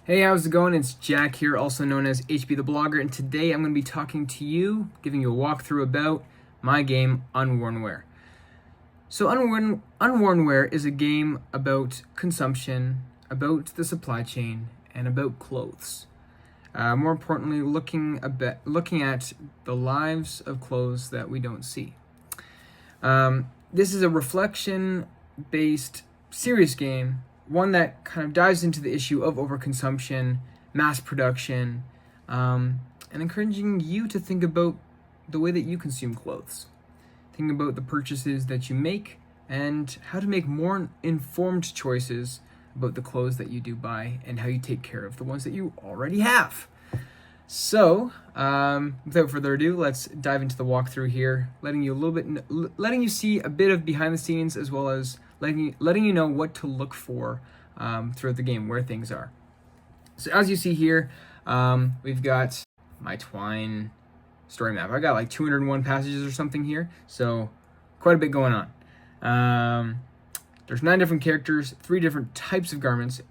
Hey, how's it going? It's Jack here, also known as HB the Blogger, and today I'm going to be talking to you, giving you a walkthrough about my game, Unworn Wear. So Unworn Wear is a game about consumption, about the supply chain, and about clothes. More importantly, looking at the lives of clothes that we don't see. This is a reflection-based, serious game, one that kind of dives into the issue of overconsumption, mass production, and encouraging you to think about the way that you consume clothes. Think about the purchases that you make and how to make more informed choices about the clothes that you do buy and how you take care of the ones that you already have. So, without further ado, let's dive into the walkthrough here, letting you see a bit of behind the scenes, as well as letting you know what to look for throughout the game, where things are. So as you see here, we've got my Twine story map. I got like 201 passages or something here, so quite a bit going on. There's 9 different characters, 3 different types of garments,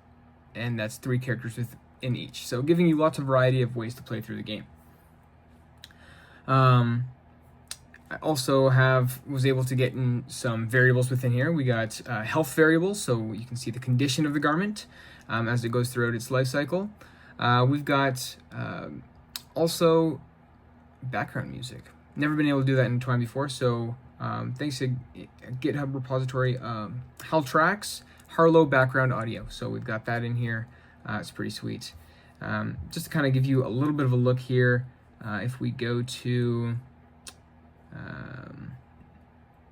and that's 3 characters within each. So giving you lots of variety of ways to play through the game. I also was able to get in some variables within here. We got health variables, so you can see the condition of the garment as it goes throughout its life cycle. We've got also background music. Never been able to do that in Twine before, so thanks to GitHub repository, Tracks, Harlow background audio. So we've got that in here. It's pretty sweet. Just to kind of give you a little bit of a look here, if we go to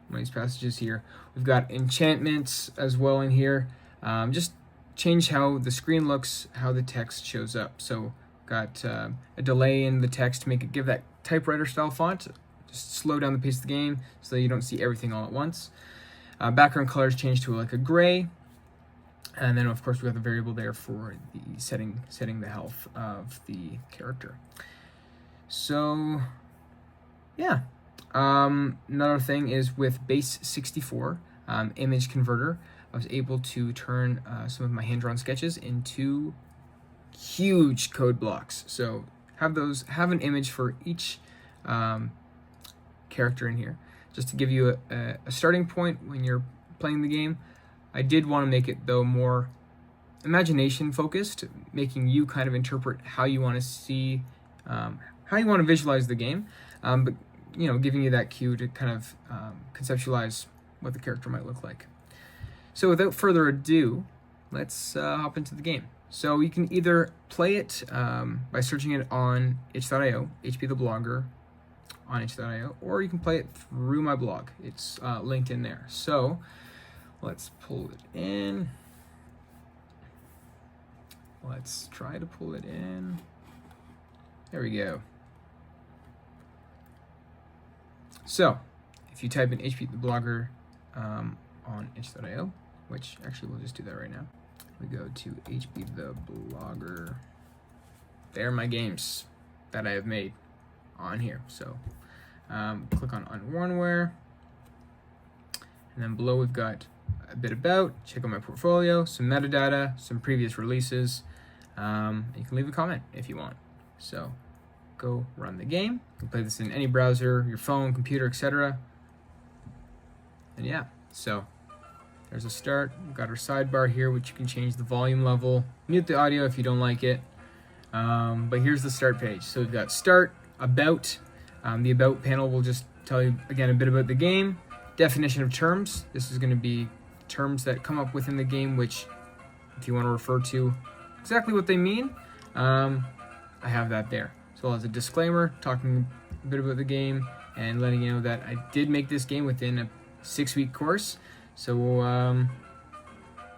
one of these passages here, we've got enchantments as well in here. Just change how the screen looks, how the text shows up. So got a delay in the text to give that typewriter style font. Just slow down the pace of the game so that you don't see everything all at once. Background colors change to like a gray. And then of course we got the variable there for the setting the health of the character. So yeah. Another thing is with base 64 image converter, I was able to turn some of my hand-drawn sketches into huge code blocks. So have an image for each character in here, just to give you a starting point when you're playing the game. I did want to make it though more imagination focused, making you kind of interpret how you want to see, how you want to visualize the game, but giving you that cue to kind of conceptualize what the character might look like. So without further ado, let's hop into the game. So you can either play it by searching it on itch.io, HB the Blogger on itch.io, or you can play it through my blog. It's linked in there. So let's pull it in. Let's try to pull it in. There we go. So, if you type in HB the Blogger on itch.io, which actually we'll just do that right now. We go to HB the Blogger. There are my games that I have made on here. So, click on Unworn Wear. And then below we've got a bit about, check out my portfolio, some metadata, some previous releases. And you can leave a comment if you want. So, go run the game. You can play this in any browser, your phone, computer, etc. And yeah, so there's a start. We've got our sidebar here, which you can change the volume level, mute the audio if you don't like it. But here's the start page. So we've got start, about. The about panel will just tell you again a bit about the game. Definition of terms. This is going to be terms that come up within the game, which if you want to refer to exactly what they mean, I have that there. So as a disclaimer, talking a bit about the game and letting you know that I did make this game within a 6-week course. So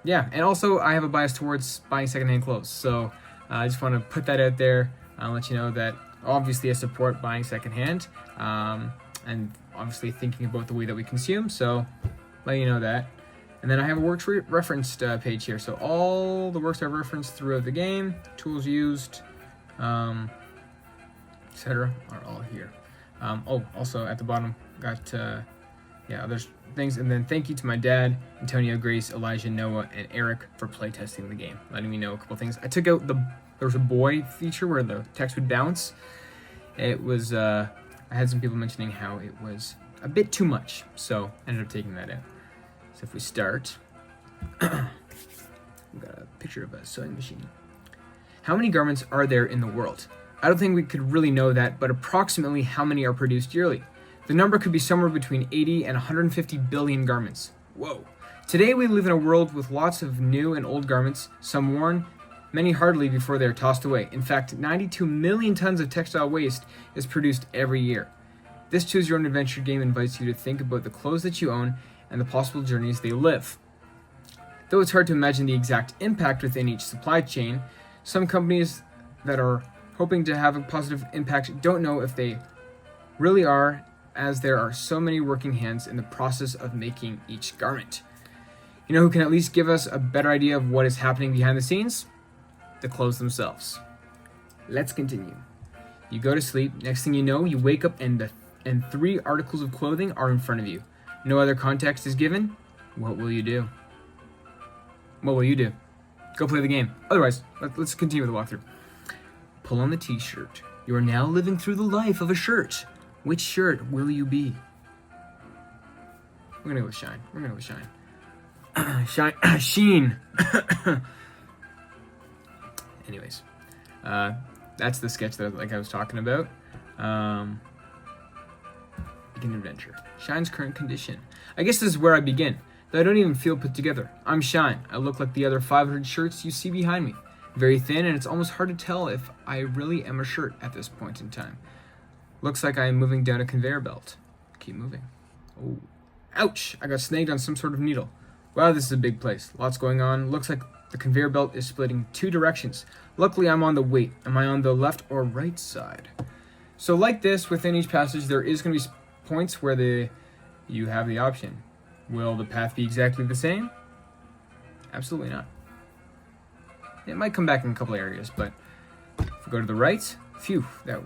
yeah, and also I have a bias towards buying secondhand clothes. So I just want to put that out there and let you know that obviously I support buying secondhand and obviously thinking about the way that we consume. So letting you know that. And then I have a works referenced page here. So all the works I've referenced throughout the game, tools used, etc. are all here. Also at the bottom got there's things, and then thank you to my dad, Antonio, Grace, Elijah, Noah, and Eric for playtesting the game, letting me know a couple things. I took out there was a boy feature where the text would bounce. It was, I had some people mentioning how it was a bit too much, so I ended up taking that out. So if we start, we've got a picture of a sewing machine. How many garments are there in the world? I don't think we could really know that, but approximately how many are produced yearly? The number could be somewhere between 80 and 150 billion garments. Whoa. Today we live in a world with lots of new and old garments, some worn, many hardly before they are tossed away. In fact, 92 million tons of textile waste is produced every year. This Choose Your Own Adventure game invites you to think about the clothes that you own and the possible journeys they live. Though it's hard to imagine the exact impact within each supply chain, some companies that are hoping to have a positive impact don't know if they really are, as there are so many working hands in the process of making each garment. You know who can at least give us a better idea of what is happening behind the scenes? The clothes themselves. Let's continue. You go to sleep, next thing you know, you wake up and 3 articles of clothing are in front of you. No other context is given. What will you do? What will you do? Go play the game. Otherwise, let's continue with the walkthrough. Pull on the t-shirt. You are now living through the life of a shirt. Which shirt will you be? We're gonna go with shine. We're gonna go with shine. Sheen. Anyways, that's the sketch that I was talking about. Begin adventure. Shine's current condition. I guess this is where I begin. Though I don't even feel put together. I'm Shine. I look like the other 500 shirts you see behind me. Very thin, and it's almost hard to tell if I really am a shirt at this point in time. Looks like I am moving down a conveyor belt. Keep moving. Oh, ouch! I got snagged on some sort of needle. Wow, this is a big place. Lots going on. Looks like the conveyor belt is splitting 2 directions. Luckily, I'm on the wait. Am I on the left or right side? So like this, within each passage, there is going to be points where you have the option. Will the path be exactly the same? Absolutely not. It might come back in a couple areas, but if we go to the right, phew, that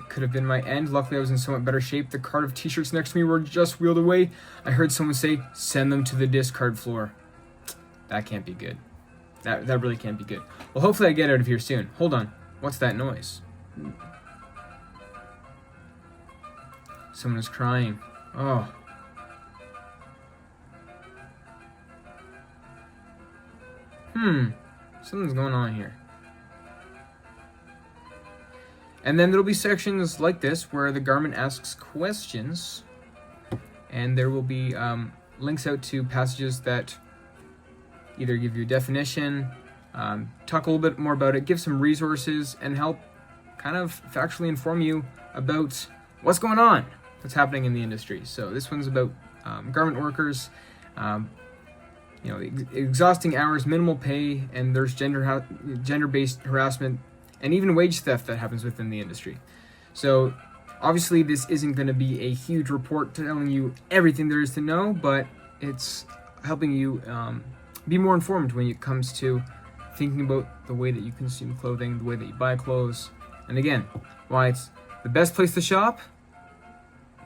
could have been my end. Luckily, I was in somewhat better shape. The cart of t-shirts next to me were just wheeled away. I heard someone say, send them to the discard floor. That can't be good. That really can't be good. Well, hopefully I get out of here soon. Hold on. What's that noise? Someone is crying. Oh. Something's going on here. And then there'll be sections like this where the garment asks questions, and there will be links out to passages that either give you a definition, talk a little bit more about it, give some resources, and help kind of factually inform you about what's going on, what's happening in the industry. So this one's about garment workers, exhausting hours, minimal pay, and there's gender-based harassment, and even wage theft that happens within the industry. So obviously this isn't going to be a huge report telling you everything there is to know, but it's helping you be more informed when it comes to thinking about the way that you consume clothing, the way that you buy clothes, and again, why it's the best place to shop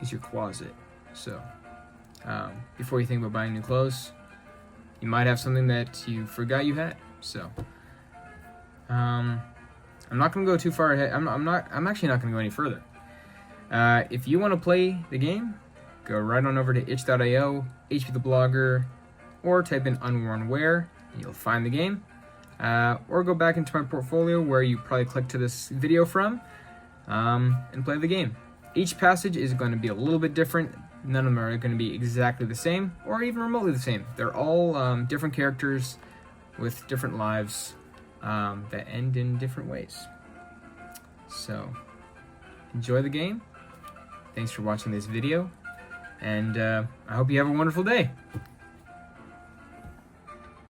is your closet. So before you think about buying new clothes, you might have something that you forgot you had. So I'm not going to go too far ahead. I'm actually not going to go any further. If you want to play the game, go right on over to itch.io, HP the Blogger, or type in unworn wear, and you'll find the game. Or go back into my portfolio where you probably clicked to this video from, and play the game. Each passage is going to be a little bit different. None of them are going to be exactly the same, or even remotely the same. They're all different characters with different lives that end in different ways. So, enjoy the game. Thanks for watching this video, and I hope you have a wonderful day.